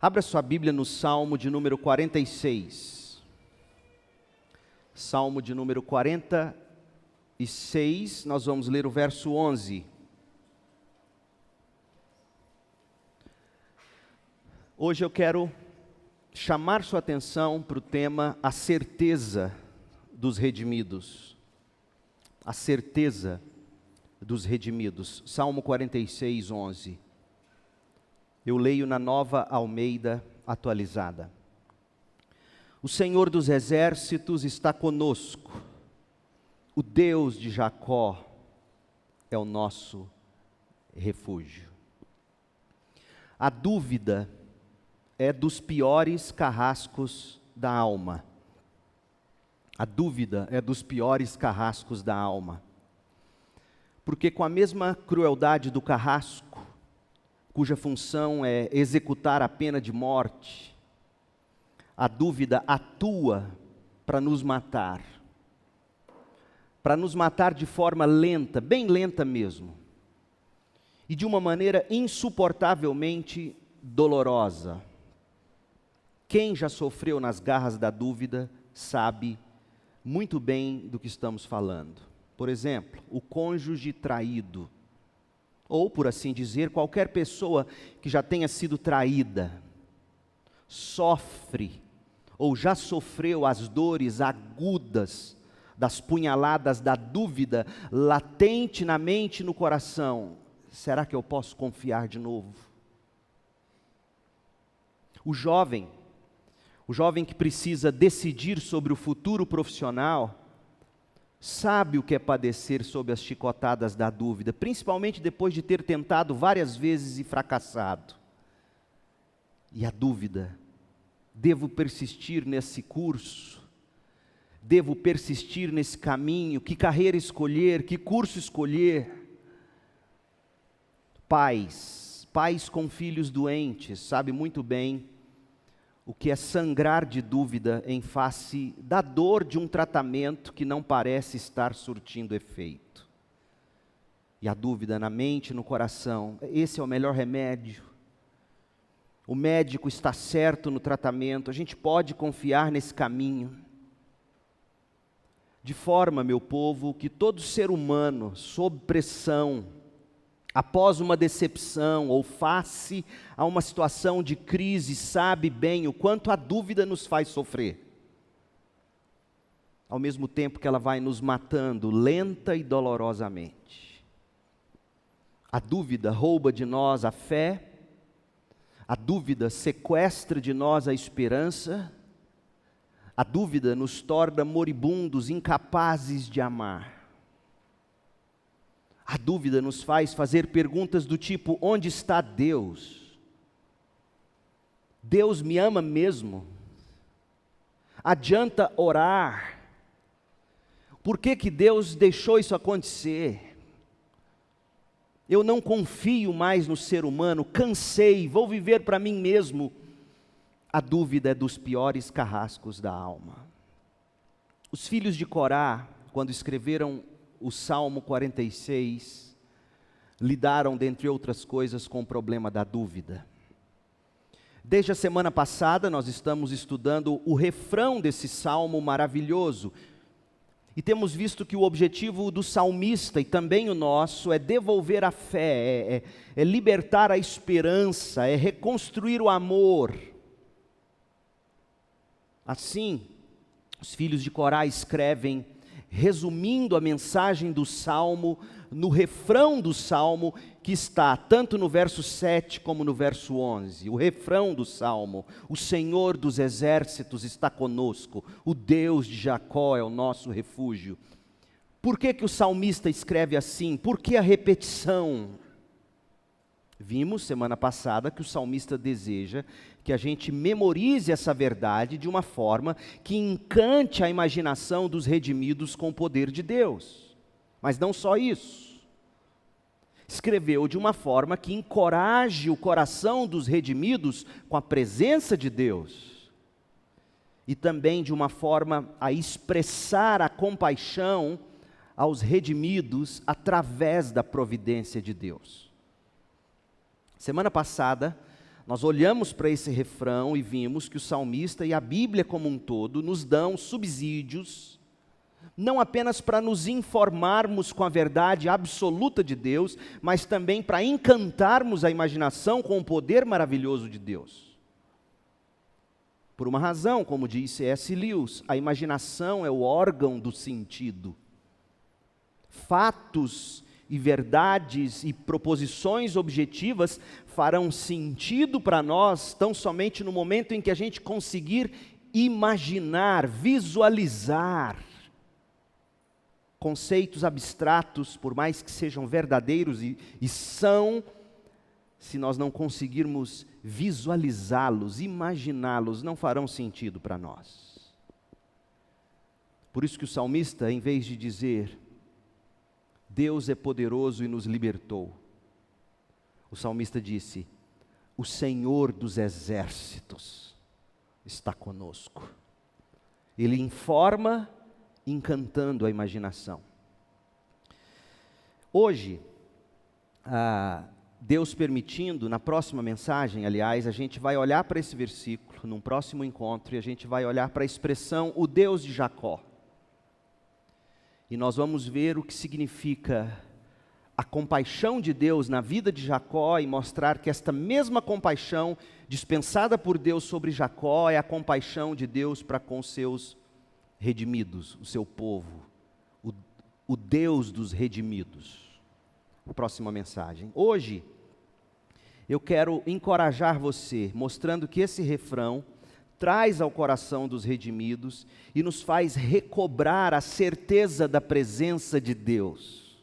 Abra sua Bíblia no Salmo de número 46. Salmo de número 46, nós vamos ler o verso 11. Hoje eu quero chamar sua atenção para o tema A Certeza dos Redimidos. A certeza dos redimidos. Salmo 46, 11. Eu leio na Nova Almeida atualizada. O Senhor dos exércitos está conosco. O Deus de Jacó é o nosso refúgio. A dúvida é dos piores carrascos da alma. A dúvida é dos piores carrascos da alma. Porque com a mesma crueldade do carrasco, cuja função é executar a pena de morte, a dúvida atua para nos matar de forma lenta, bem lenta mesmo, e de uma maneira insuportavelmente dolorosa. Quem já sofreu nas garras da dúvida sabe muito bem do que estamos falando. Por exemplo, o cônjuge traído, ou, por assim dizer, qualquer pessoa que já tenha sido traída, sofre ou já sofreu as dores agudas das punhaladas da dúvida latente na mente e no coração. Será que eu posso confiar de novo? O jovem que precisa decidir sobre o futuro profissional, sabe o que é padecer sob as chicotadas da dúvida, principalmente depois de ter tentado várias vezes e fracassado. E a dúvida: devo persistir nesse curso? Devo persistir nesse caminho? Que carreira escolher? Que curso escolher? Pais com filhos doentes, sabem muito bem o que é sangrar de dúvida em face da dor de um tratamento que não parece estar surtindo efeito. E a dúvida na mente e no coração: esse é o melhor remédio? O médico está certo no tratamento? A gente pode confiar nesse caminho? De forma, meu povo, que todo ser humano, sob pressão, após uma decepção ou face a uma situação de crise, sabe bem o quanto a dúvida nos faz sofrer. Ao mesmo tempo que ela vai nos matando lenta e dolorosamente. A dúvida rouba de nós a fé, a dúvida sequestra de nós a esperança, a dúvida nos torna moribundos, incapazes de amar. A dúvida nos faz fazer perguntas do tipo: onde está Deus? Deus me ama mesmo? Adianta orar? Por que Deus deixou isso acontecer? Eu não confio mais no ser humano, cansei, vou viver para mim mesmo. A dúvida é dos piores carrascos da alma. Os filhos de Corá, quando escreveram o Salmo 46, lidaram, dentre outras coisas, com o problema da dúvida. Desde a semana passada, nós estamos estudando o refrão desse salmo maravilhoso, e temos visto que o objetivo do salmista, e também o nosso, é devolver a fé, é libertar a esperança, é reconstruir o amor. Assim, os filhos de Corá escrevem, resumindo a mensagem do Salmo, no refrão do Salmo, que está tanto no verso 7 como no verso 11. O refrão do Salmo: o Senhor dos exércitos está conosco, o Deus de Jacó é o nosso refúgio. Por que o salmista escreve assim? Por que a repetição? Vimos semana passada que o salmista deseja que a gente memorize essa verdade de uma forma que encante a imaginação dos redimidos com o poder de Deus. Mas não só isso. Escreveu de uma forma que encoraje o coração dos redimidos com a presença de Deus. E também de uma forma a expressar a compaixão aos redimidos através da providência de Deus. Semana passada, Nós olhamos para esse refrão e vimos que o salmista e a Bíblia como um todo nos dão subsídios, não apenas para nos informarmos com a verdade absoluta de Deus, mas também para encantarmos a imaginação com o poder maravilhoso de Deus. Por uma razão, como diz C.S. Lewis, a imaginação é o órgão do sentido. Fatos e verdades e proposições objetivas farão sentido para nós tão somente no momento em que a gente conseguir imaginar, visualizar conceitos abstratos, por mais que sejam verdadeiros e são, se nós não conseguirmos visualizá-los, imaginá-los, não farão sentido para nós. Por isso que o salmista, em vez de dizer, Deus é poderoso e nos libertou, o salmista disse, o Senhor dos exércitos está conosco. Ele informa, encantando a imaginação. Hoje, Deus permitindo, na próxima mensagem, aliás, a gente vai olhar para esse versículo, num próximo encontro, e a gente vai olhar para a expressão, o Deus de Jacó. E nós vamos ver o que significa a compaixão de Deus na vida de Jacó e mostrar que esta mesma compaixão dispensada por Deus sobre Jacó é a compaixão de Deus para com seus redimidos, o seu povo, o Deus dos redimidos. Próxima mensagem. Hoje, eu quero encorajar você, mostrando que esse refrão traz ao coração dos redimidos e nos faz recobrar a certeza da presença de Deus.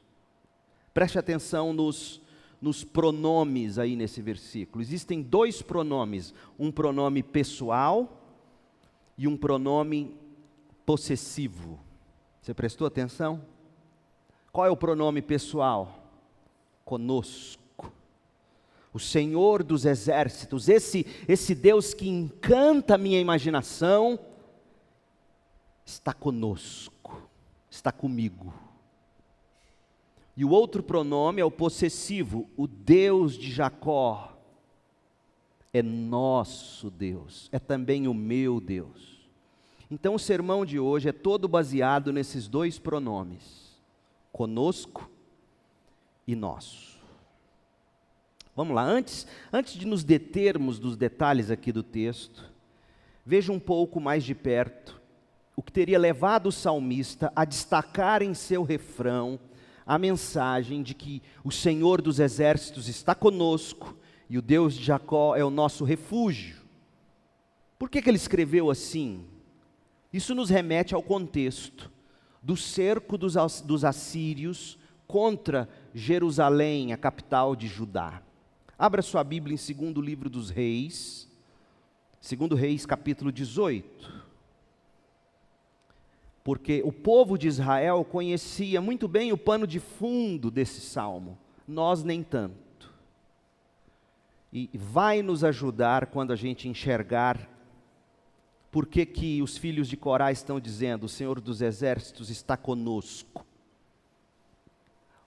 Preste atenção nos pronomes aí nesse versículo. Existem dois pronomes, um pronome pessoal e um pronome possessivo. Você prestou atenção? Qual é o pronome pessoal? Conosco. O Senhor dos exércitos, esse Deus que encanta a minha imaginação, está conosco, está comigo. E o outro pronome é o possessivo, o Deus de Jacó é nosso Deus, é também o meu Deus. Então o sermão de hoje é todo baseado nesses dois pronomes, conosco e nosso. Vamos lá, antes de nos determos dos detalhes aqui do texto, veja um pouco mais de perto o que teria levado o salmista a destacar em seu refrão a mensagem de que o Senhor dos exércitos está conosco e o Deus de Jacó é o nosso refúgio. Por que ele escreveu assim? Isso nos remete ao contexto do cerco dos assírios contra Jerusalém, a capital de Judá. Abra sua Bíblia em 2º livro dos Reis, 2º Reis capítulo 18. Porque o povo de Israel conhecia muito bem o pano de fundo desse salmo, nós nem tanto. E vai nos ajudar quando a gente enxergar por que os filhos de Corá estão dizendo, o Senhor dos exércitos está conosco.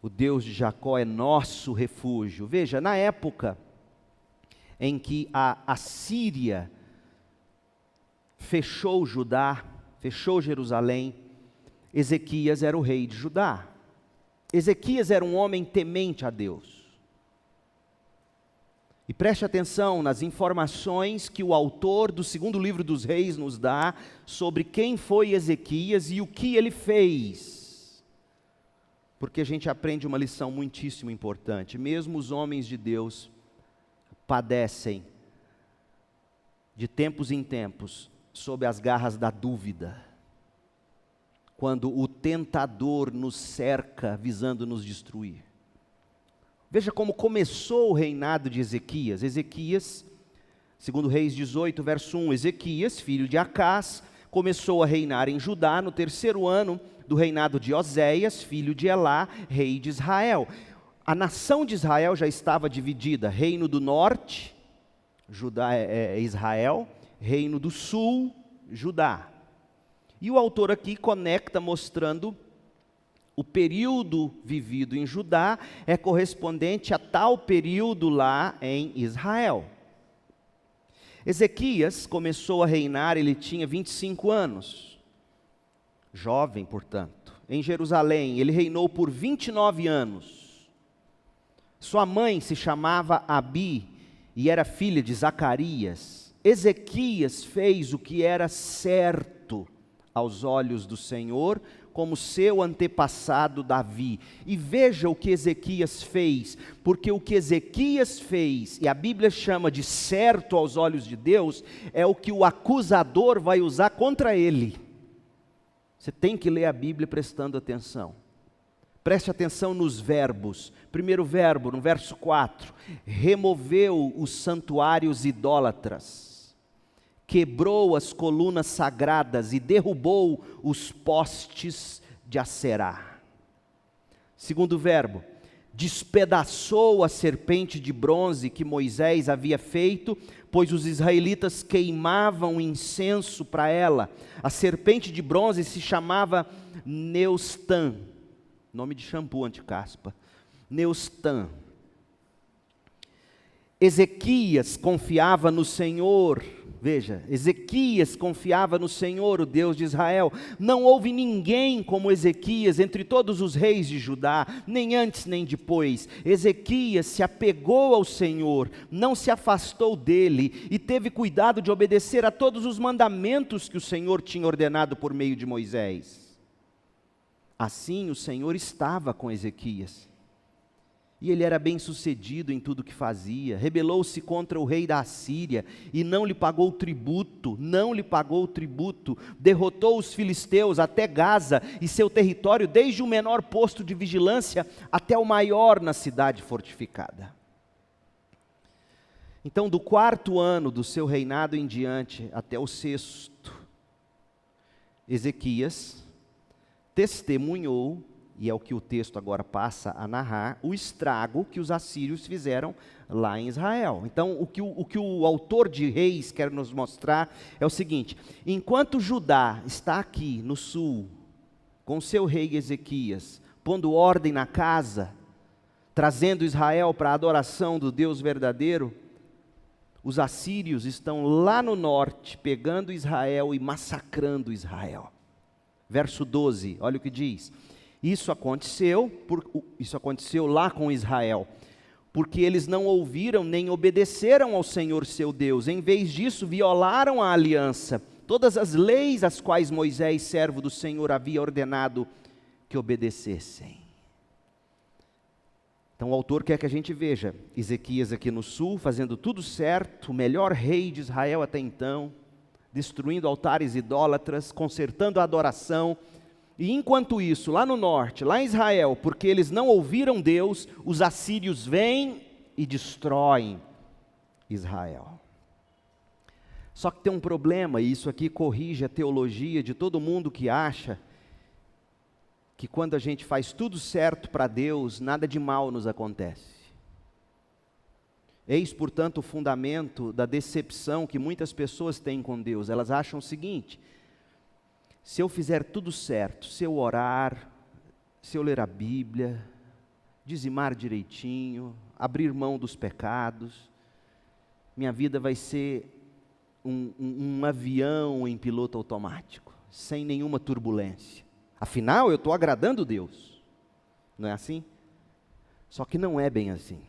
O Deus de Jacó é nosso refúgio. Veja, na época em que a Síria fechou Judá, fechou Jerusalém, Ezequias era o rei de Judá. Ezequias era um homem temente a Deus. E preste atenção nas informações que o autor do 2º livro dos Reis nos dá sobre quem foi Ezequias e o que ele fez. Porque a gente aprende uma lição muitíssimo importante. Mesmo os homens de Deus padecem, de tempos em tempos, sob as garras da dúvida. Quando o tentador nos cerca, visando nos destruir. Veja como começou o reinado de Ezequias. Ezequias, 2 Reis 18, verso 1. Ezequias, filho de Acás, começou a reinar em Judá no 3º ano do reinado de Oséias, filho de Elá, rei de Israel. A nação de Israel já estava dividida, reino do norte, Judá é Israel, reino do sul, Judá. E o autor aqui conecta mostrando o período vivido em Judá é correspondente a tal período lá em Israel. Ezequias começou a reinar, ele tinha 25 anos, jovem, portanto, em Jerusalém. Ele reinou por 29 anos. Sua mãe se chamava Abi e era filha de Zacarias. Ezequias fez o que era certo aos olhos do Senhor, como seu antepassado Davi. E veja o que Ezequias fez, porque o que Ezequias fez, e a Bíblia chama de certo aos olhos de Deus, é o que o acusador vai usar contra ele. Você tem que ler a Bíblia prestando atenção. Preste atenção nos verbos. Primeiro verbo, no verso 4, removeu os santuários idólatras, quebrou as colunas sagradas e derrubou os postes de Aserá. Segundo verbo, despedaçou a serpente de bronze que Moisés havia feito, pois os israelitas queimavam incenso para ela. A serpente de bronze se chamava Neustan, nome de shampoo anti-caspa, Neustan. Ezequias confiava no Senhor. Veja, Ezequias confiava no Senhor, o Deus de Israel. Não houve ninguém como Ezequias entre todos os reis de Judá, nem antes nem depois. Ezequias se apegou ao Senhor, não se afastou dele e teve cuidado de obedecer a todos os mandamentos que o Senhor tinha ordenado por meio de Moisés. Assim o Senhor estava com Ezequias. E ele era bem sucedido em tudo que fazia. Rebelou-se contra o rei da Assíria e não lhe pagou tributo, derrotou os filisteus até Gaza e seu território, desde o menor posto de vigilância até o maior na cidade fortificada. Então, do 4º ano do seu reinado em diante até o 6º, Ezequias testemunhou, e é o que o texto agora passa a narrar, o estrago que os assírios fizeram lá em Israel. Então, o que o autor de Reis quer nos mostrar é o seguinte: enquanto Judá está aqui no sul, com seu rei Ezequias, pondo ordem na casa, trazendo Israel para a adoração do Deus verdadeiro, os assírios estão lá no norte, pegando Israel e massacrando Israel. Verso 12, olha o que diz: Isso aconteceu lá com Israel, porque eles não ouviram nem obedeceram ao Senhor seu Deus. Em vez disso, violaram a aliança, todas as leis às quais Moisés, servo do Senhor, havia ordenado que obedecessem. Então o autor quer que a gente veja Ezequias aqui no sul, fazendo tudo certo, o melhor rei de Israel até então, destruindo altares idólatras, consertando a adoração. E enquanto isso, lá no norte, lá em Israel, porque eles não ouviram Deus, os assírios vêm e destroem Israel. Só que tem um problema, e isso aqui corrige a teologia de todo mundo que acha que quando a gente faz tudo certo para Deus, nada de mal nos acontece. Eis, portanto, o fundamento da decepção que muitas pessoas têm com Deus. Elas acham o seguinte: se eu fizer tudo certo, se eu orar, se eu ler a Bíblia, dizimar direitinho, abrir mão dos pecados, minha vida vai ser um avião em piloto automático, sem nenhuma turbulência. Afinal, eu estou agradando Deus. Não é assim? Só que não é bem assim.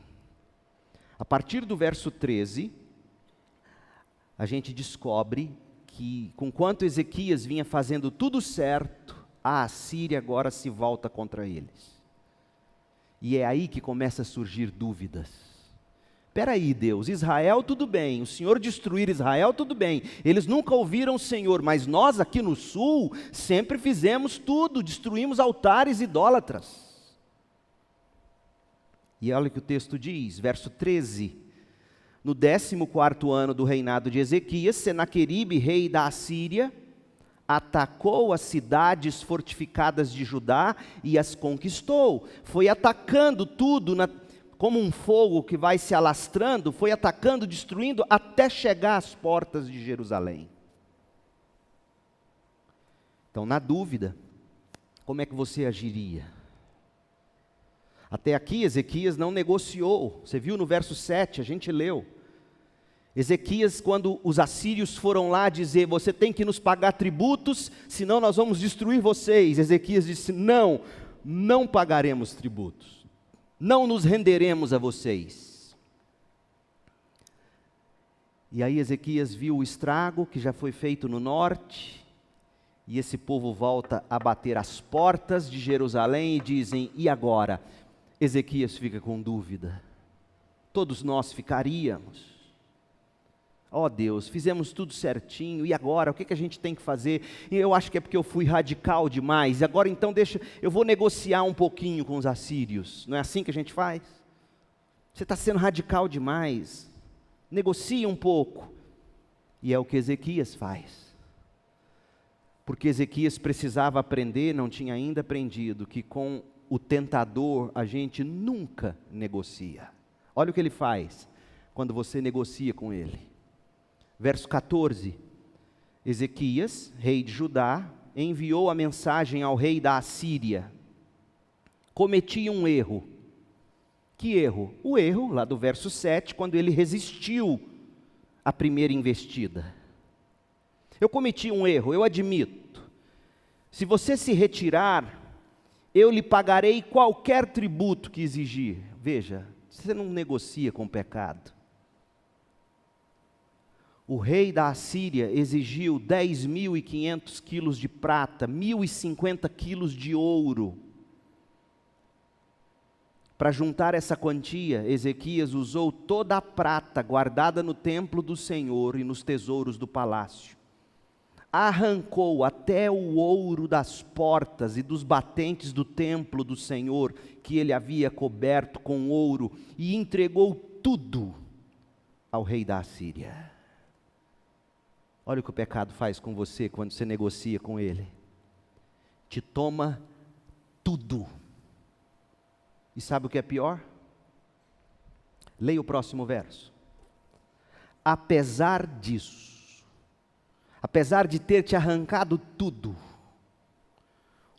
A partir do verso 13, a gente descobre que, conquanto Ezequias vinha fazendo tudo certo, a Assíria agora se volta contra eles. E é aí que começa a surgir dúvidas. Espera aí, Deus, Israel tudo bem, o Senhor destruir Israel tudo bem, eles nunca ouviram o Senhor, mas nós aqui no sul sempre fizemos tudo, destruímos altares idólatras. E olha o que o texto diz, verso 13: No 14º ano do reinado de Ezequias, Senaqueribe, rei da Assíria, atacou as cidades fortificadas de Judá e as conquistou. Foi atacando tudo, como um fogo que vai se alastrando, foi atacando, destruindo, até chegar às portas de Jerusalém. Então, na dúvida, como é que você agiria? Até aqui, Ezequias não negociou. Você viu no verso 7, a gente leu. Ezequias, quando os assírios foram lá dizer, você tem que nos pagar tributos, senão nós vamos destruir vocês. Ezequias disse, não, não pagaremos tributos, não nos renderemos a vocês. E aí Ezequias viu o estrago que já foi feito no norte, e esse povo volta a bater as portas de Jerusalém e dizem, e agora? Ezequias fica com dúvida, todos nós ficaríamos. Ó Deus, fizemos tudo certinho, e agora, o que a gente tem que fazer? E eu acho que é porque eu fui radical demais, agora então eu vou negociar um pouquinho com os assírios. Não é assim que a gente faz? Você está sendo radical demais, negocia um pouco. E é o que Ezequias faz. Porque Ezequias precisava aprender, não tinha ainda aprendido, que com o tentador a gente nunca negocia. Olha o que ele faz, quando você negocia com ele. Verso 14, Ezequias, rei de Judá, enviou a mensagem ao rei da Assíria. Cometi um erro. Que erro? O erro, lá do verso 7, quando ele resistiu à primeira investida. Eu cometi um erro, eu admito. Se você se retirar, eu lhe pagarei qualquer tributo que exigir. Veja, você não negocia com o pecado. O rei da Assíria exigiu 10.500 quilos de prata, 1.050 quilos de ouro. Para juntar essa quantia, Ezequias usou toda a prata guardada no templo do Senhor e nos tesouros do palácio. Arrancou até o ouro das portas e dos batentes do templo do Senhor, que ele havia coberto com ouro, e entregou tudo ao rei da Assíria. Olha o que o pecado faz com você quando você negocia com ele. Te toma tudo. E sabe o que é pior? Leia o próximo verso. Apesar disso, apesar de ter te arrancado tudo,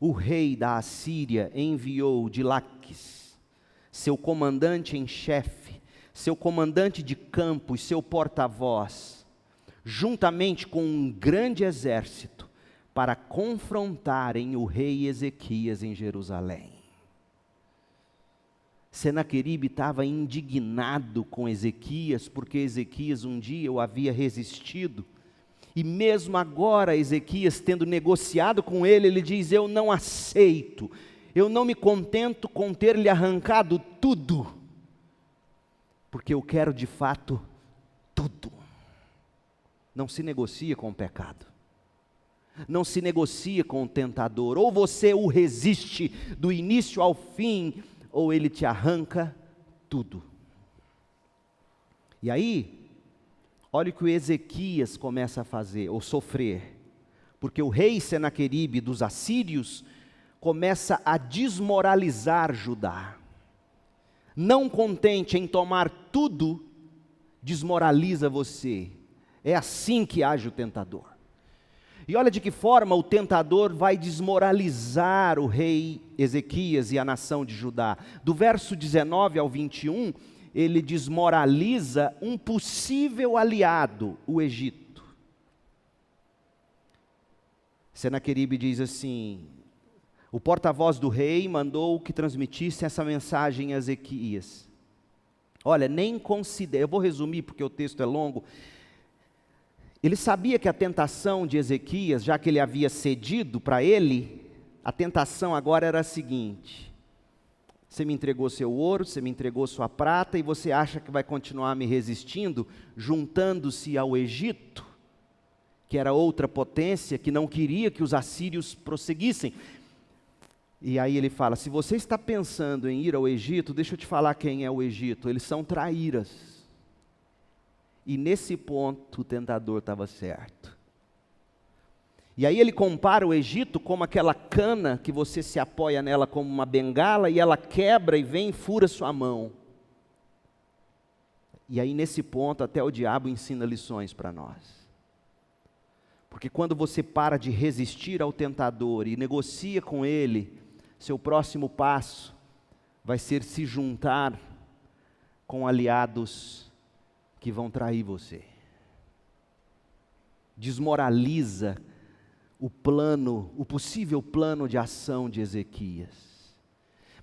o rei da Assíria enviou de Laquis, seu comandante em chefe, seu comandante de campo e seu porta-voz, juntamente com um grande exército, para confrontarem o rei Ezequias em Jerusalém. Senaqueribe estava indignado com Ezequias, porque Ezequias um dia o havia resistido, e mesmo agora Ezequias tendo negociado com ele, ele diz, eu não aceito, eu não me contento com ter lhe arrancado tudo, porque eu quero de fato tudo. Não se negocia com o pecado, não se negocia com o tentador, ou você o resiste do início ao fim, ou ele te arranca tudo. E aí, olha o que o Ezequias começa a fazer, ou sofrer, porque o rei Senaqueribe dos assírios começa a desmoralizar Judá. Não contente em tomar tudo, desmoraliza você. É assim que age o tentador. E olha de que forma o tentador vai desmoralizar o rei Ezequias e a nação de Judá. Do verso 19 ao 21, ele desmoraliza um possível aliado, o Egito. Senaqueribe diz assim, o porta-voz do rei mandou que transmitisse essa mensagem a Ezequias. Olha, nem considera, eu vou resumir porque o texto é longo. Ele sabia que a tentação de Ezequias, já que ele havia cedido para ele, a tentação agora era a seguinte: você me entregou seu ouro, você me entregou sua prata, e você acha que vai continuar me resistindo, juntando-se ao Egito, que era outra potência, que não queria que os assírios prosseguissem. E aí ele fala, se você está pensando em ir ao Egito, deixa eu te falar quem é o Egito, eles são traíras. E nesse ponto o tentador estava certo. E aí ele compara o Egito como aquela cana que você se apoia nela como uma bengala e ela quebra e vem e fura sua mão. E aí nesse ponto até o diabo ensina lições para nós. Porque quando você para de resistir ao tentador e negocia com ele, seu próximo passo vai ser se juntar com aliados que vão trair você. Desmoraliza o plano, o possível plano de ação de Ezequias.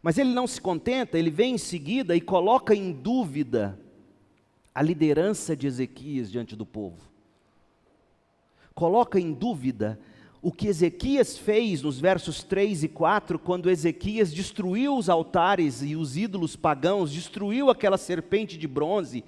Mas ele não se contenta, ele vem em seguida e coloca em dúvida a liderança de Ezequias diante do povo. Coloca em dúvida o que Ezequias fez nos versos 3 e 4, quando Ezequias destruiu os altares e os ídolos pagãos, destruiu aquela serpente de bronze.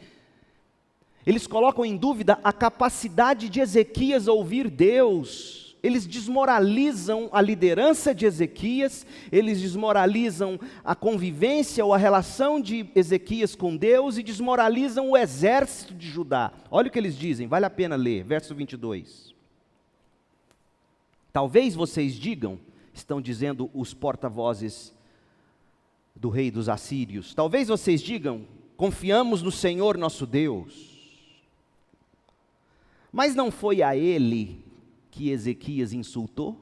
Eles colocam em dúvida a capacidade de Ezequias ouvir Deus. Eles desmoralizam a liderança de Ezequias, eles desmoralizam a convivência ou a relação de Ezequias com Deus e desmoralizam o exército de Judá. Olha o que eles dizem, vale a pena ler, verso 22. Talvez vocês digam, estão dizendo os porta-vozes do rei dos assírios, talvez vocês digam, confiamos no Senhor nosso Deus. Mas não foi a ele que Ezequias insultou?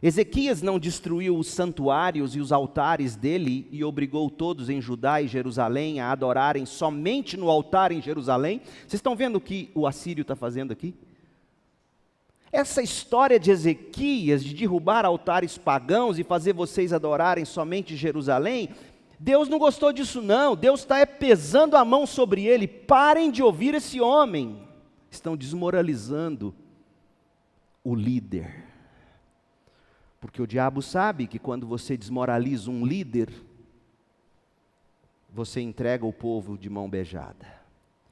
Ezequias não destruiu os santuários e os altares dele e obrigou todos em Judá e Jerusalém a adorarem somente no altar em Jerusalém? Vocês estão vendo o que o assírio está fazendo aqui? Essa história de Ezequias, de derrubar altares pagãos e fazer vocês adorarem somente em Jerusalém, Deus não gostou disso não, Deus está pesando a mão sobre ele. Parem de ouvir esse homem. Estão desmoralizando o líder. Porque o diabo sabe que quando você desmoraliza um líder, você entrega o povo de mão beijada.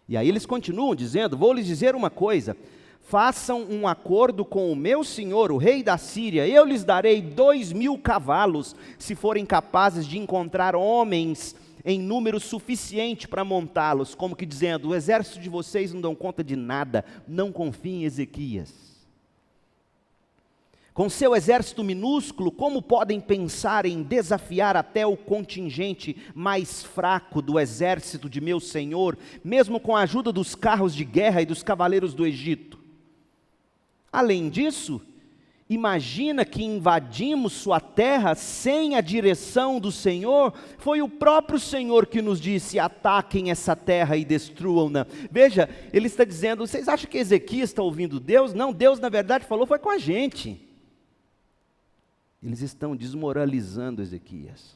E aí eles continuam dizendo, vou lhes dizer uma coisa, façam um acordo com o meu senhor, o rei da Síria, eu lhes darei 2.000 cavalos, se forem capazes de encontrar homens em número suficiente para montá-los, como que dizendo, o exército de vocês não dão conta de nada, não confiem em Ezequias. Com seu exército minúsculo, como podem pensar em desafiar até o contingente mais fraco do exército de meu senhor, mesmo com a ajuda dos carros de guerra e dos cavaleiros do Egito? Além disso, imagina que invadimos sua terra sem a direção do Senhor? Foi o próprio Senhor que nos disse, ataquem essa terra e destruam-na. Veja, ele está dizendo, vocês acham que Ezequias está ouvindo Deus? Não, Deus na verdade falou, foi com a gente. Eles estão desmoralizando Ezequias.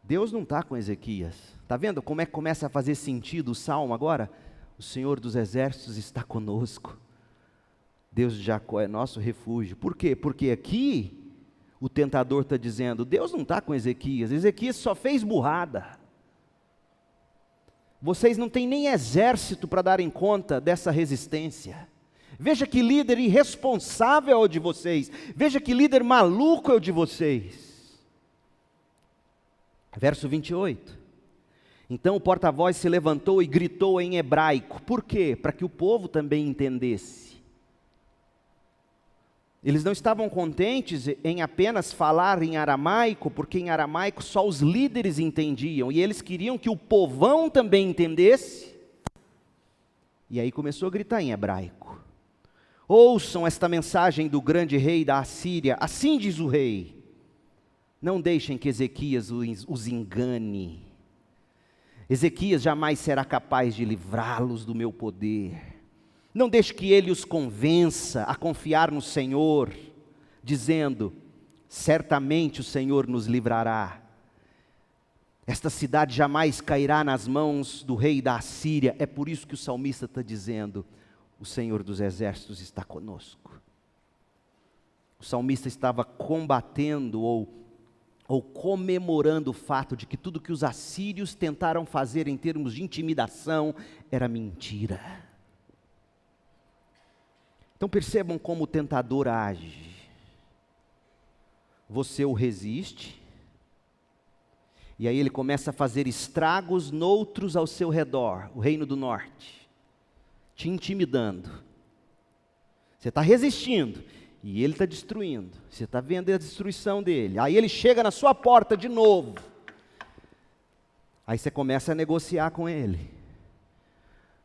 Deus não está com Ezequias. Está vendo como é que começa a fazer sentido o salmo agora? O Senhor dos exércitos está conosco. Deus de Jacó é nosso refúgio. Por quê? Porque aqui o tentador está dizendo, Deus não está com Ezequias, Ezequias só fez burrada. Vocês não têm nem exército para darem conta dessa resistência. Veja que líder irresponsável é o de vocês, veja que líder maluco é o de vocês. Verso 28. Então o porta-voz se levantou e gritou em hebraico. Por quê? Para que o povo também entendesse. Eles não estavam contentes em apenas falar em aramaico, porque em aramaico só os líderes entendiam, e eles queriam que o povão também entendesse. E aí começou a gritar em hebraico. Ouçam esta mensagem do grande rei da Assíria, assim diz o rei, não deixem que Ezequias os engane. Ezequias jamais será capaz de livrá-los do meu poder. Não deixe que ele os convença a confiar no Senhor, dizendo, certamente o Senhor nos livrará. Esta cidade jamais cairá nas mãos do rei da Assíria. É por isso que o salmista está dizendo, o Senhor dos exércitos está conosco. O salmista estava combatendo ou comemorando o fato de que tudo que os assírios tentaram fazer em termos de intimidação era mentira. Então percebam como o tentador age. Você o resiste, e aí ele começa a fazer estragos noutros ao seu redor, o reino do norte, te intimidando. Você está resistindo, e ele está destruindo. Você está vendo a destruição dele. Aí ele chega na sua porta de novo. Aí você começa a negociar com ele.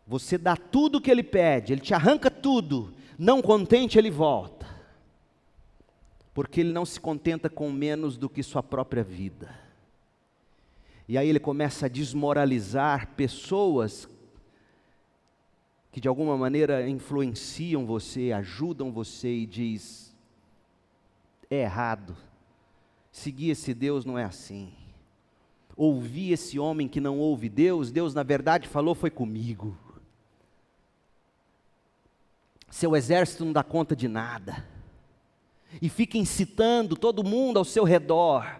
Você dá tudo o que ele pede, ele te arranca tudo. Não contente, ele volta. Porque ele não se contenta com menos do que sua própria vida. E aí ele começa a desmoralizar pessoas que de alguma maneira influenciam você, ajudam você e diz: é errado, seguir esse Deus não é assim. Ouvir esse homem que não ouve Deus, Deus na verdade falou foi comigo. Seu exército não dá conta de nada. E fica incitando todo mundo ao seu redor.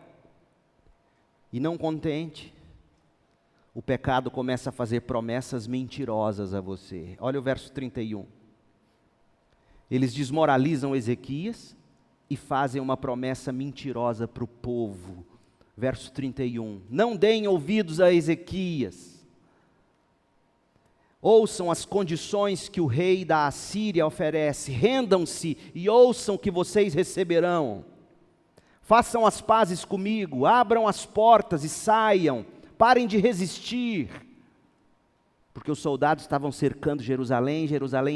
E não contente, o pecado começa a fazer promessas mentirosas a você. Olha o verso 31. Eles desmoralizam Ezequias e fazem uma promessa mentirosa para o povo. Verso 31. Não deem ouvidos a Ezequias. Ouçam as condições que o rei da Assíria oferece. Rendam-se e ouçam o que vocês receberão. Façam as pazes comigo, abram as portas e saiam, parem de resistir. Porque os soldados estavam cercando Jerusalém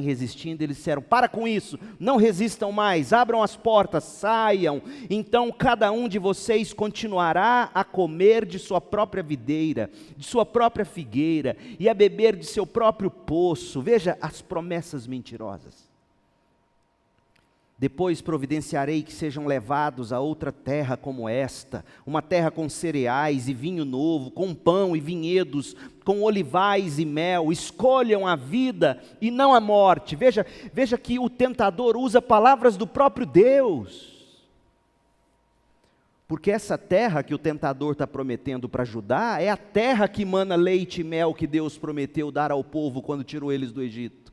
resistindo, eles disseram: para com isso, não resistam mais, abram as portas, saiam. Então cada um de vocês continuará a comer de sua própria videira, de sua própria figueira, e a beber de seu próprio poço. Veja as promessas mentirosas. Depois providenciarei que sejam levados a outra terra como esta, uma terra com cereais e vinho novo, com pão e vinhedos, com olivais e mel. Escolham a vida e não a morte. Veja que o tentador usa palavras do próprio Deus. Porque essa terra que o tentador está prometendo para Judá é a terra que mana leite e mel que Deus prometeu dar ao povo quando tirou eles do Egito.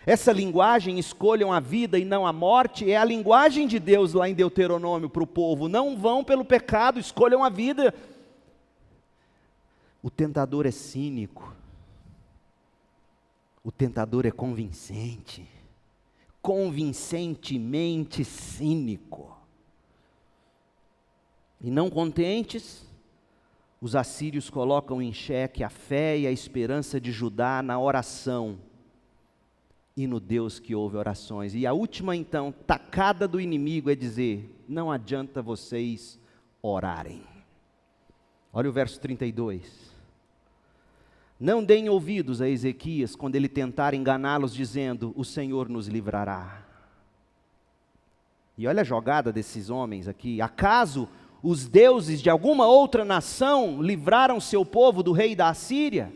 Essa linguagem, escolham a vida e não a morte, é a linguagem de Deus lá em Deuteronômio para o povo. Não vão pelo pecado, escolham a vida. O tentador é cínico. O tentador é convincente. Convincentemente cínico. E não contentes, os assírios colocam em xeque a fé e a esperança de Judá na oração e no Deus que ouve orações. E a última então, tacada do inimigo é dizer: não adianta vocês orarem. Olha o verso 32. Não deem ouvidos a Ezequias quando ele tentar enganá-los dizendo: o Senhor nos livrará. E olha a jogada desses homens aqui. Acaso os deuses de alguma outra nação livraram seu povo do rei da Assíria?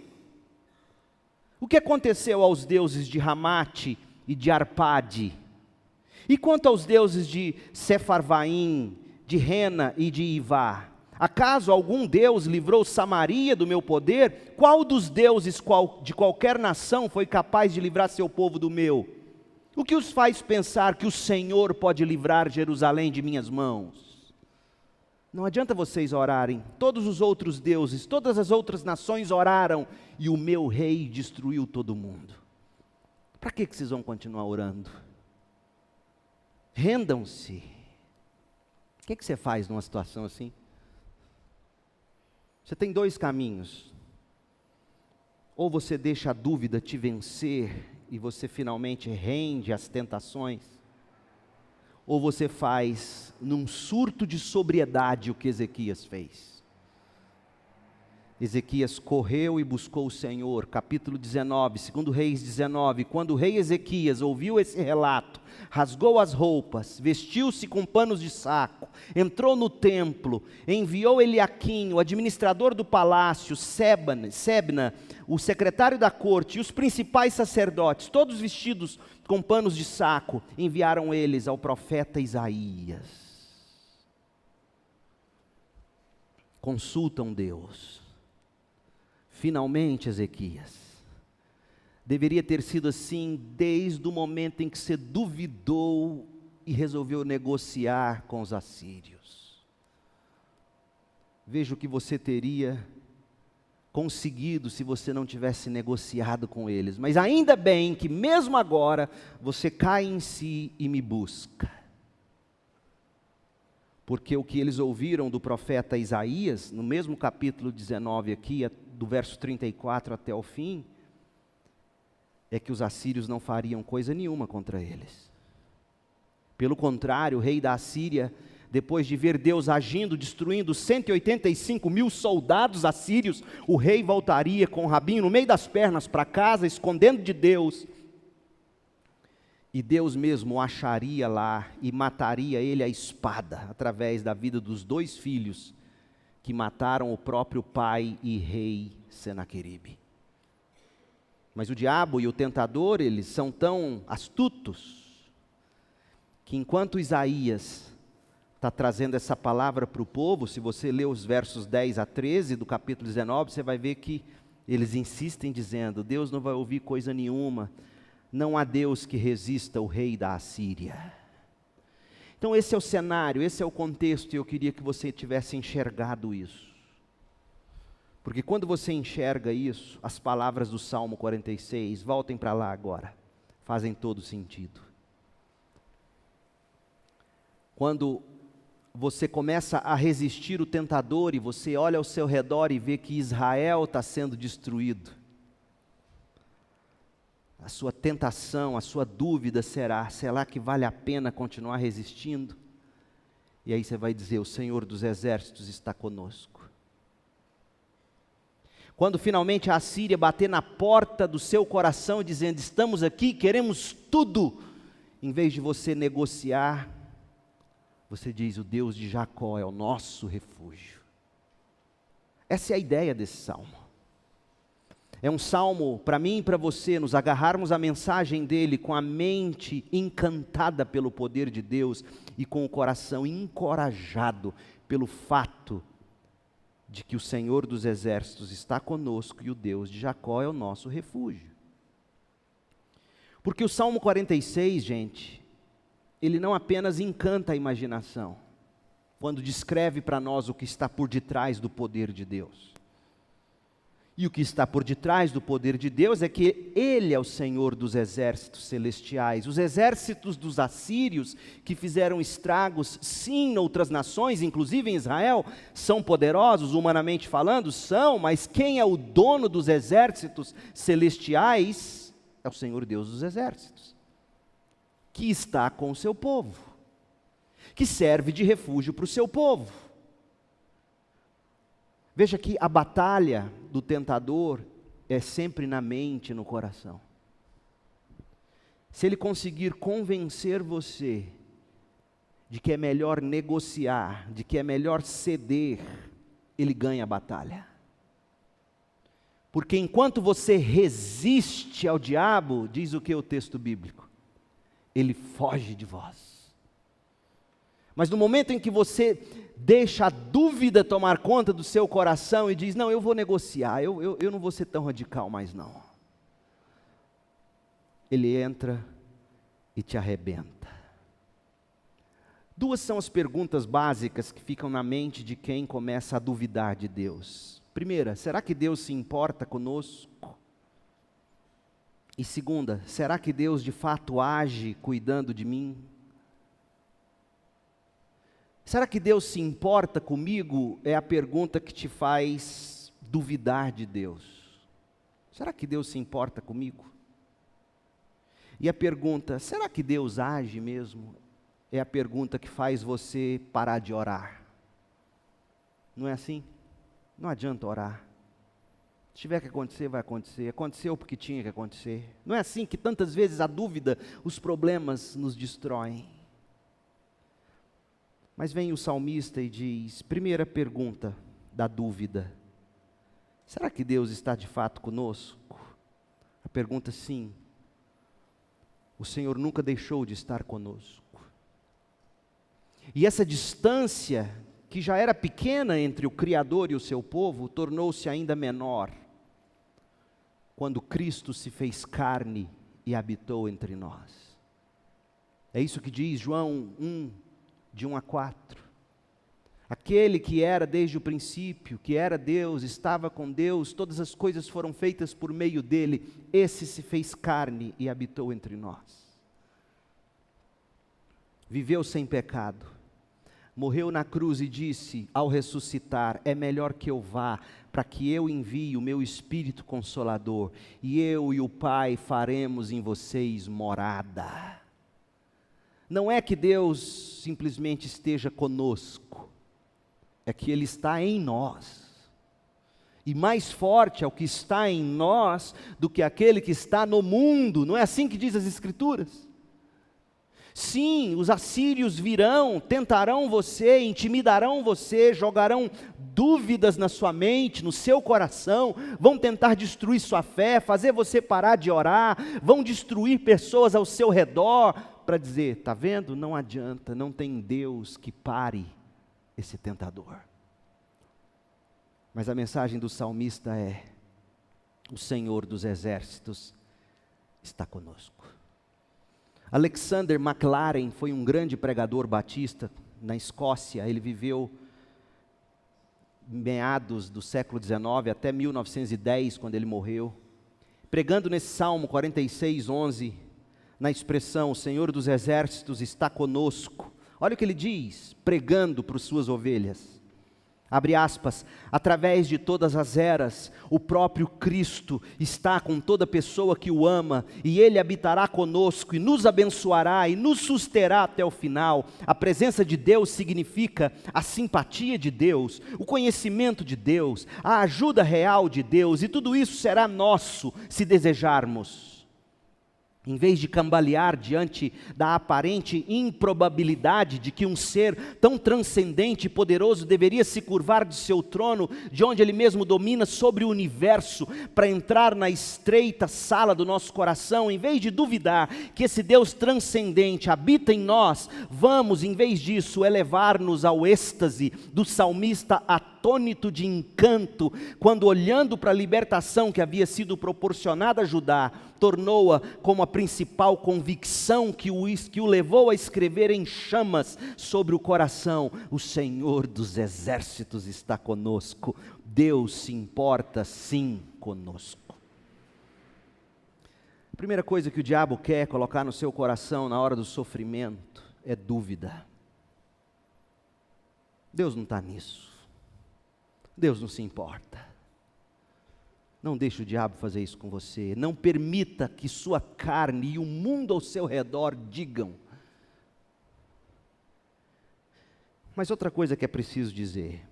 O que aconteceu aos deuses de Ramate e de Arpade? E quanto aos deuses de Sefarvaim, de Rena e de Ivá? Acaso algum deus livrou Samaria do meu poder? Qual dos deuses de qualquer nação foi capaz de livrar seu povo do meu? O que os faz pensar que o Senhor pode livrar Jerusalém de minhas mãos? Não adianta vocês orarem, todos os outros deuses, todas as outras nações oraram, e o meu rei destruiu todo mundo. Para que vocês vão continuar orando? Rendam-se. O que você faz numa situação assim? Você tem dois caminhos. Ou você deixa a dúvida te vencer, e você finalmente rende às tentações, ou você faz num surto de sobriedade o que Ezequias fez. Ezequias correu e buscou o Senhor, capítulo 19, 2 Reis 19, quando o rei Ezequias ouviu esse relato, rasgou as roupas, vestiu-se com panos de saco, entrou no templo, enviou Eliaquim, o administrador do palácio, Sebna, o secretário da corte e os principais sacerdotes, todos vestidos com panos de saco, enviaram eles ao profeta Isaías. Consultam Deus. Finalmente, Ezequias, deveria ter sido assim desde o momento em que você duvidou e resolveu negociar com os assírios. Veja o que você teria conseguido se você não tivesse negociado com eles. Mas ainda bem que mesmo agora você cai em si e me busca. Porque o que eles ouviram do profeta Isaías, no mesmo capítulo 19 aqui, do verso 34 até o fim, é que os assírios não fariam coisa nenhuma contra eles. Pelo contrário, o rei da Assíria Depois de ver Deus agindo, destruindo 185 mil soldados assírios, o rei voltaria com o rabinho no meio das pernas para casa, escondendo de Deus. E Deus mesmo o acharia lá e mataria ele à espada, através da vida dos 2 filhos que mataram o próprio pai e rei Senaqueribe. Mas o diabo e o tentador, eles são tão astutos, que enquanto Isaías está trazendo essa palavra para o povo, se você ler os versos 10 a 13 do capítulo 19, você vai ver que eles insistem dizendo: Deus não vai ouvir coisa nenhuma, não há Deus que resista ao rei da Assíria. Então esse é o cenário, esse é o contexto, e eu queria que você tivesse enxergado isso. Porque quando você enxerga isso, as palavras do Salmo 46, voltem para lá agora, fazem todo sentido. Quando você começa a resistir o tentador e você olha ao seu redor e vê que Israel está sendo destruído, a sua tentação, a sua dúvida será que vale a pena continuar resistindo? E aí você vai dizer: o Senhor dos Exércitos está conosco. Quando finalmente a Assíria bater na porta do seu coração dizendo: estamos aqui, queremos tudo, em vez de você negociar, você diz: o Deus de Jacó é o nosso refúgio. Essa é a ideia desse salmo. É um salmo para mim e para você nos agarrarmos à mensagem dele com a mente encantada pelo poder de Deus e com o coração encorajado pelo fato de que o Senhor dos Exércitos está conosco e o Deus de Jacó é o nosso refúgio. Porque o Salmo 46, gente, ele não apenas encanta a imaginação, quando descreve para nós o que está por detrás do poder de Deus. E o que está por detrás do poder de Deus é que Ele é o Senhor dos exércitos celestiais. Os exércitos dos assírios, que fizeram estragos, sim, em outras nações, inclusive em Israel, são poderosos, humanamente falando, são, mas quem é o dono dos exércitos celestiais é o Senhor Deus dos exércitos, que está com o seu povo, que serve de refúgio para o seu povo. Veja que a batalha do tentador é sempre na mente e no coração. Se ele conseguir convencer você de que é melhor negociar, de que é melhor ceder, ele ganha a batalha. Porque enquanto você resiste ao diabo, diz o que o texto bíblico? Ele foge de vós. Mas no momento em que você deixa a dúvida tomar conta do seu coração e diz: não, eu vou negociar, eu não vou ser tão radical mais não. Ele entra e te arrebenta. Duas são as perguntas básicas que ficam na mente de quem começa a duvidar de Deus. Primeira, será que Deus se importa conosco? E segunda, será que Deus de fato age cuidando de mim? Será que Deus se importa comigo? É a pergunta que te faz duvidar de Deus. Será que Deus se importa comigo? E a pergunta, será que Deus age mesmo? É a pergunta que faz você parar de orar. Não é assim? Não adianta orar. Se tiver que acontecer, vai acontecer. Aconteceu porque tinha que acontecer. Não é assim que tantas vezes a dúvida, os problemas nos destroem. Mas vem o salmista e diz, primeira pergunta da dúvida: será que Deus está de fato conosco? A pergunta sim. O Senhor nunca deixou de estar conosco. E essa distância, que já era pequena entre o Criador e o seu povo, tornou-se ainda menor, quando Cristo se fez carne e habitou entre nós. É isso que diz João 1, de 1 a 4, aquele que era desde o princípio, que era Deus, estava com Deus, todas as coisas foram feitas por meio dele, esse se fez carne e habitou entre nós. Viveu sem pecado, morreu na cruz e disse, ao ressuscitar, é melhor que eu vá, para que eu envie o meu Espírito Consolador, e eu e o Pai faremos em vocês morada. Não é que Deus simplesmente esteja conosco, é que Ele está em nós. E mais forte é o que está em nós do que aquele que está no mundo. Não é assim que diz as Escrituras? Sim, os assírios virão, tentarão você, intimidarão você, jogarão dúvidas na sua mente, no seu coração, vão tentar destruir sua fé, fazer você parar de orar, vão destruir pessoas ao seu redor, para dizer, está vendo? Não adianta, não tem Deus que pare esse tentador. Mas a mensagem do salmista é, o Senhor dos exércitos está conosco. Alexander MacLaren foi um grande pregador batista na Escócia. Ele viveu meados do século XIX até 1910, quando ele morreu. Pregando nesse Salmo 46:11, na expressão, o Senhor dos exércitos está conosco. Olha o que ele diz, pregando para as suas ovelhas. Abre aspas, através de todas as eras, o próprio Cristo está com toda pessoa que o ama, e Ele habitará conosco, e nos abençoará, e nos susterá até o final. A presença de Deus significa a simpatia de Deus, o conhecimento de Deus, a ajuda real de Deus, e tudo isso será nosso, se desejarmos. Em vez de cambalear diante da aparente improbabilidade de que um ser tão transcendente e poderoso deveria se curvar de seu trono, de onde Ele mesmo domina sobre o universo, para entrar na estreita sala do nosso coração, em vez de duvidar que esse Deus transcendente habita em nós, vamos, em vez disso, elevar-nos ao êxtase do salmista atônito de encanto, quando olhando para a libertação que havia sido proporcionada a Judá, tornou-a como a principal convicção que o levou a escrever em chamas sobre o coração, o Senhor dos exércitos está conosco, Deus se importa sim conosco. A primeira coisa que o diabo quer colocar no seu coração na hora do sofrimento é dúvida. Deus não está nisso, Deus não se importa. Não deixe o diabo fazer isso com você. Não permita que sua carne e o mundo ao seu redor digam. Mas outra coisa que é preciso dizer,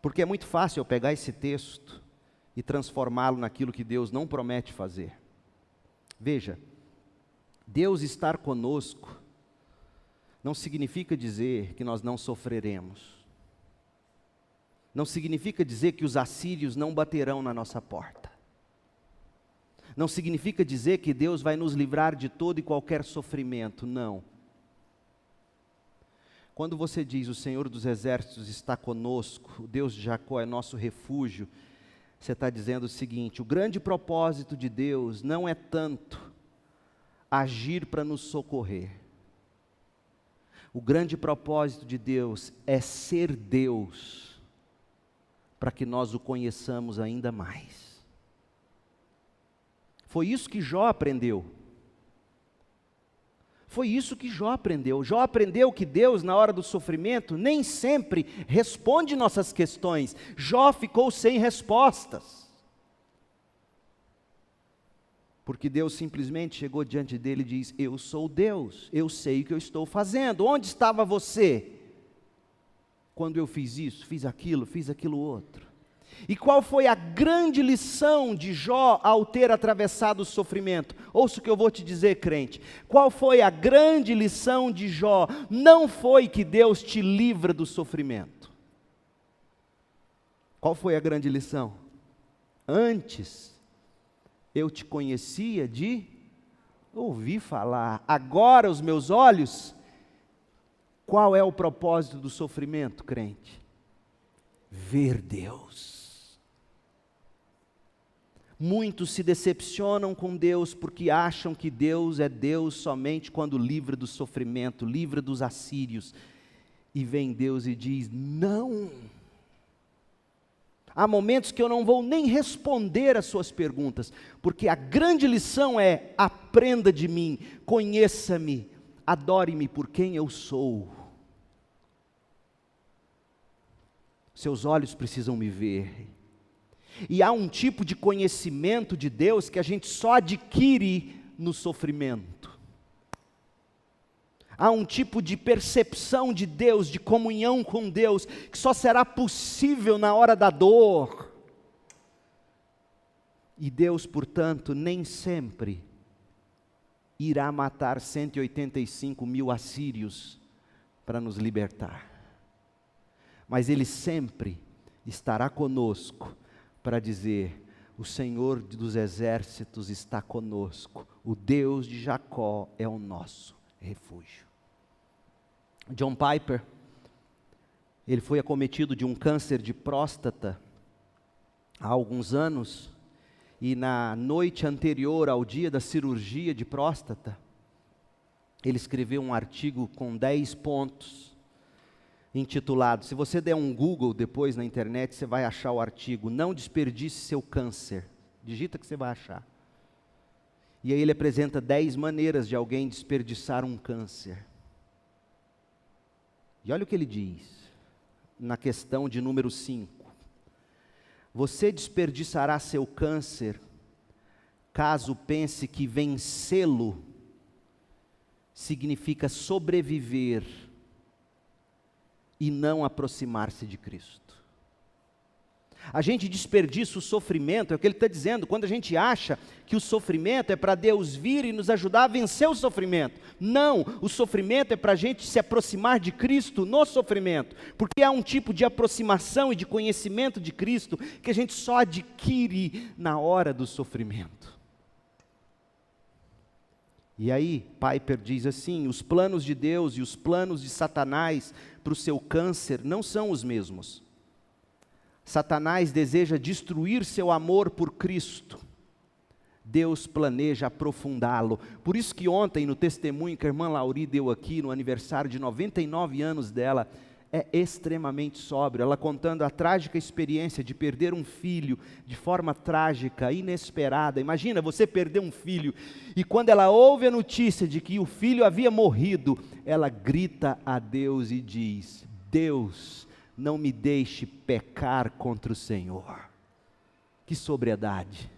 porque é muito fácil eu pegar esse texto e transformá-lo naquilo que Deus não promete fazer. Veja, Deus estar conosco não significa dizer que nós não sofreremos. Não significa dizer que os assírios não baterão na nossa porta. Não significa dizer que Deus vai nos livrar de todo e qualquer sofrimento, não. Quando você diz, o Senhor dos exércitos está conosco, o Deus de Jacó é nosso refúgio, você está dizendo o seguinte, o grande propósito de Deus não é tanto agir para nos socorrer. O grande propósito de Deus é ser Deus, para que nós o conheçamos ainda mais. Foi isso que Jó aprendeu. Foi isso que Jó aprendeu. Jó aprendeu que Deus, na hora do sofrimento, nem sempre responde nossas questões. Jó ficou sem respostas. Porque Deus simplesmente chegou diante dele e diz, eu sou Deus, eu sei o que eu estou fazendo. Onde estava você? Quando eu fiz isso, fiz aquilo outro. E qual foi a grande lição de Jó ao ter atravessado o sofrimento? Ouça o que eu vou te dizer, crente. Qual foi a grande lição de Jó? Não foi que Deus te livra do sofrimento. Qual foi a grande lição? Antes, eu te conhecia de ouvir falar. Agora os meus olhos... Qual é o propósito do sofrimento, crente? Ver Deus. Muitos se decepcionam com Deus porque acham que Deus é Deus somente quando livra do sofrimento, livra dos assírios. E vem Deus e diz, não. Há momentos que eu não vou nem responder às suas perguntas, porque a grande lição é, aprenda de mim, conheça-me, adore-me por quem eu sou. Seus olhos precisam me ver. E há um tipo de conhecimento de Deus que a gente só adquire no sofrimento. Há um tipo de percepção de Deus, de comunhão com Deus, que só será possível na hora da dor. E Deus, portanto, nem sempre irá matar 185 mil assírios para nos libertar. Mas Ele sempre estará conosco para dizer: o Senhor dos exércitos está conosco, o Deus de Jacó é o nosso refúgio. John Piper, ele foi acometido de um câncer de próstata há alguns anos, e na noite anterior ao dia da cirurgia de próstata, ele escreveu um artigo com 10 pontos, intitulado, se você der um Google depois na internet, você vai achar o artigo, Não Desperdice Seu Câncer. Digita que você vai achar. E aí ele apresenta 10 maneiras de alguém desperdiçar um câncer. E olha o que ele diz, na questão de número 5. Você desperdiçará seu câncer, caso pense que vencê-lo significa sobreviver e não aproximar-se de Cristo. A gente desperdiça o sofrimento, é o que ele está dizendo, quando a gente acha que o sofrimento é para Deus vir e nos ajudar a vencer o sofrimento. Não, o sofrimento é para a gente se aproximar de Cristo no sofrimento, porque há um tipo de aproximação e de conhecimento de Cristo que a gente só adquire na hora do sofrimento. E aí, Piper diz assim, os planos de Deus e os planos de Satanás para o seu câncer não são os mesmos. Satanás deseja destruir seu amor por Cristo. Deus planeja aprofundá-lo. Por isso que ontem, no testemunho que a irmã Lauri deu aqui, no aniversário de 99 anos dela, é extremamente sóbrio. Ela contando a trágica experiência de perder um filho de forma trágica, inesperada. Imagina você perder um filho, e quando ela ouve a notícia de que o filho havia morrido, ela grita a Deus e diz: Deus, não me deixe pecar contra o Senhor. Que sobriedade.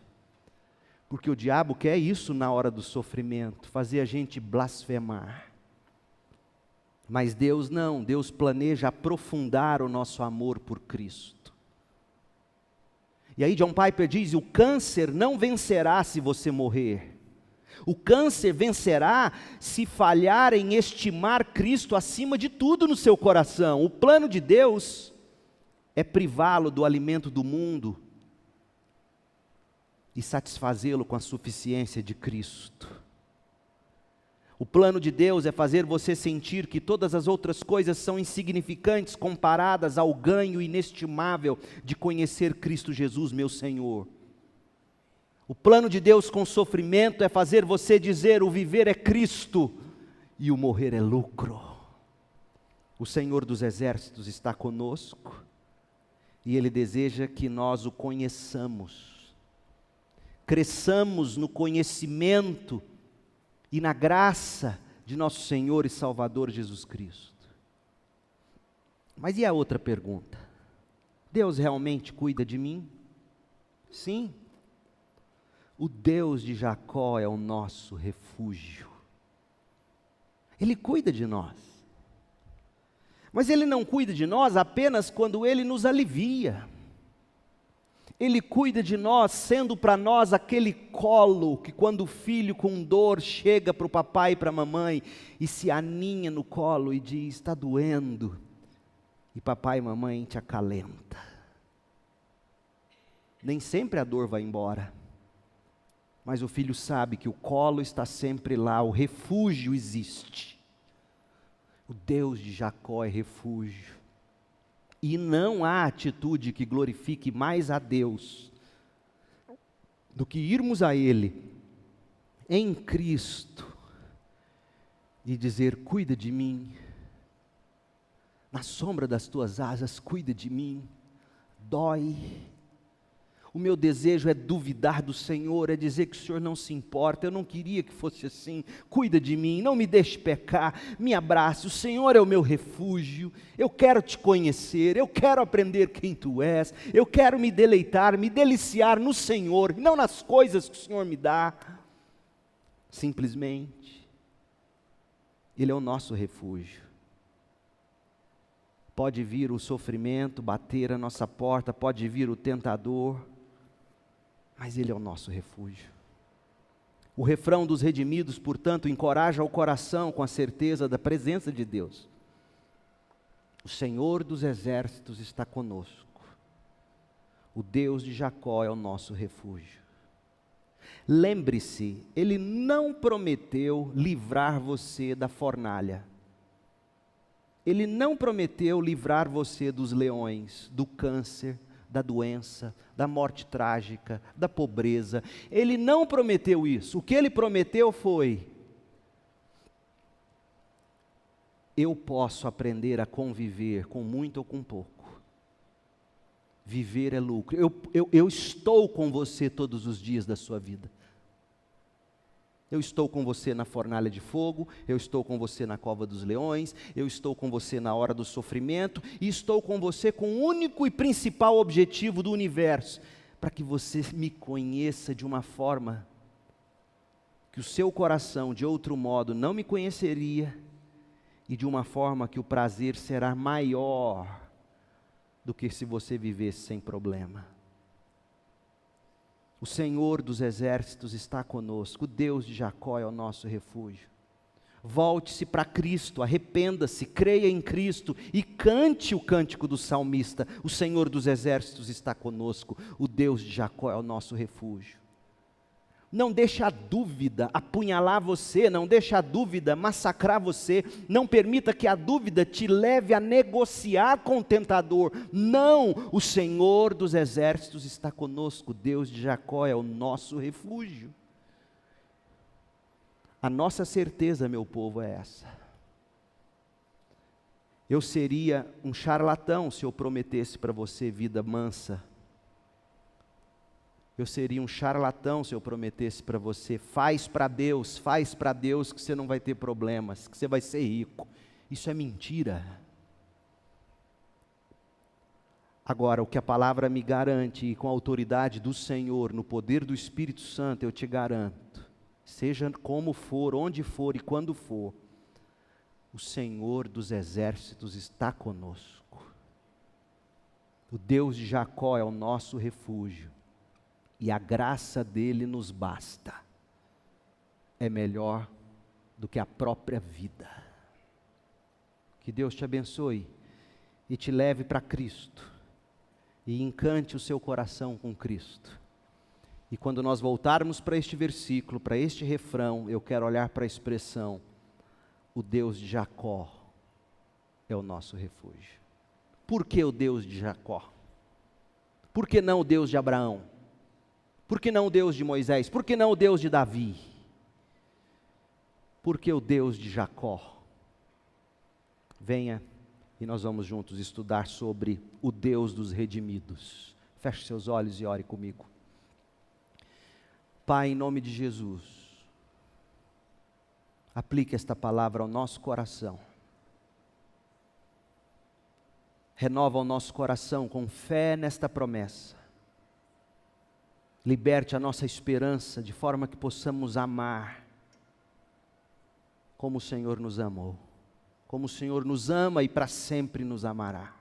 Porque o diabo quer isso na hora do sofrimento, fazer a gente blasfemar. Mas Deus não, Deus planeja aprofundar o nosso amor por Cristo. E aí John Piper diz, o câncer não vencerá se você morrer. O câncer vencerá se falhar em estimar Cristo acima de tudo no seu coração. O plano de Deus é privá-lo do alimento do mundo e satisfazê-lo com a suficiência de Cristo. O plano de Deus é fazer você sentir que todas as outras coisas são insignificantes comparadas ao ganho inestimável de conhecer Cristo Jesus, meu Senhor. O plano de Deus com sofrimento é fazer você dizer: o viver é Cristo e o morrer é lucro. O Senhor dos exércitos está conosco e Ele deseja que nós o conheçamos, cresçamos no conhecimento e na graça de nosso Senhor e Salvador Jesus Cristo. Mas e a outra pergunta? Deus realmente cuida de mim? Sim. O Deus de Jacó é o nosso refúgio. Ele cuida de nós. Mas Ele não cuida de nós apenas quando Ele nos alivia. Ele cuida de nós sendo para nós aquele colo que quando o filho com dor chega para o papai e para a mamãe e se aninha no colo e diz: está doendo. E papai e mamãe te acalenta. Nem sempre a dor vai embora. Mas o filho sabe que o colo está sempre lá, o refúgio existe. O Deus de Jacó é refúgio. E não há atitude que glorifique mais a Deus do que irmos a Ele em Cristo e dizer: cuida de mim, na sombra das tuas asas, cuida de mim, dói. O meu desejo é duvidar do Senhor, é dizer que o Senhor não se importa, eu não queria que fosse assim, cuida de mim, não me deixe pecar, me abrace, o Senhor é o meu refúgio, eu quero te conhecer, eu quero aprender quem Tu és, eu quero me deleitar, me deliciar no Senhor, não nas coisas que o Senhor me dá, simplesmente. Ele é o nosso refúgio. Pode vir o sofrimento, bater a nossa porta, pode vir o tentador, mas Ele é o nosso refúgio. O refrão dos redimidos, portanto, encoraja o coração com a certeza da presença de Deus. O Senhor dos exércitos está conosco. O Deus de Jacó é o nosso refúgio. Lembre-se, Ele não prometeu livrar você da fornalha. Ele não prometeu livrar você dos leões, do câncer, da doença, da morte trágica, da pobreza. Ele não prometeu isso. O que Ele prometeu foi: eu posso aprender a conviver com muito ou com pouco. Viver é lucro. Eu estou com você todos os dias da sua vida. Eu estou com você na fornalha de fogo, eu estou com você na cova dos leões, eu estou com você na hora do sofrimento, e estou com você com o único e principal objetivo do universo, para que você me conheça de uma forma que o seu coração, de outro modo, não me conheceria, e de uma forma que o prazer será maior do que se você vivesse sem problema. O Senhor dos exércitos está conosco, o Deus de Jacó é o nosso refúgio. Volte-se para Cristo, arrependa-se, creia em Cristo e cante o cântico do salmista. O Senhor dos exércitos está conosco, o Deus de Jacó é o nosso refúgio. Não deixe a dúvida apunhalar você, não deixe a dúvida massacrar você, não permita que a dúvida te leve a negociar com o tentador. Não, o Senhor dos exércitos está conosco, Deus de Jacó é o nosso refúgio. A nossa certeza, meu povo, é essa. Eu seria um charlatão se eu prometesse para você vida mansa. Eu seria um charlatão se eu prometesse para você, faz para Deus que você não vai ter problemas, que você vai ser rico. Isso é mentira. Agora, o que a palavra me garante, e com a autoridade do Senhor, no poder do Espírito Santo, eu te garanto, seja como for, onde for e quando for, o Senhor dos exércitos está conosco. O Deus de Jacó é o nosso refúgio. E a graça dele nos basta. É melhor do que a própria vida. Que Deus te abençoe e te leve para Cristo. E encante o seu coração com Cristo. E quando nós voltarmos para este versículo, para este refrão, eu quero olhar para a expressão: o Deus de Jacó é o nosso refúgio. Por que o Deus de Jacó? Por que não o Deus de Abraão? Por que não o Deus de Moisés? Por que não o Deus de Davi? Por que o Deus de Jacó? Venha e nós vamos juntos estudar sobre o Deus dos redimidos. Feche seus olhos e ore comigo. Pai, em nome de Jesus, aplique esta palavra ao nosso coração. Renova o nosso coração com fé nesta promessa. Liberte a nossa esperança de forma que possamos amar como o Senhor nos amou, como o Senhor nos ama e para sempre nos amará.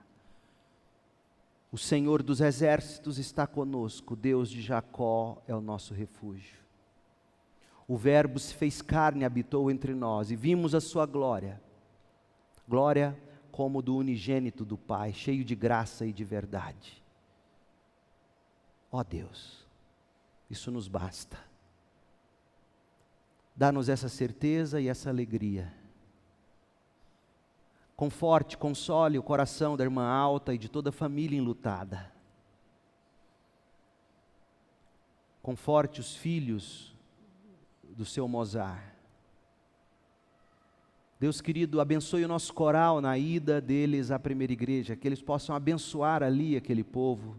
O Senhor dos exércitos está conosco, o Deus de Jacó é o nosso refúgio. O Verbo se fez carne e habitou entre nós, e vimos a sua glória, glória como do unigênito do Pai, cheio de graça e de verdade. Ó Deus, isso nos basta. Dá-nos essa certeza e essa alegria. Conforte, console o coração da irmã Alta e de toda a família enlutada. Conforte os filhos do seu Mozart. Deus querido, abençoe o nosso coral na ida deles à primeira igreja, que eles possam abençoar ali aquele povo.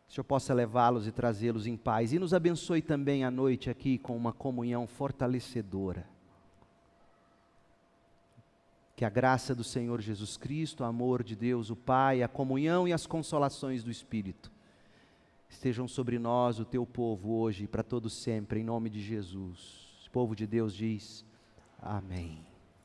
Que o Senhor possa levá-los e trazê-los em paz. E nos abençoe também à noite aqui com uma comunhão fortalecedora. Que a graça do Senhor Jesus Cristo, o amor de Deus o Pai, a comunhão e as consolações do Espírito estejam sobre nós, o teu povo, hoje e para todo sempre, em nome de Jesus. O povo de Deus diz: Amém.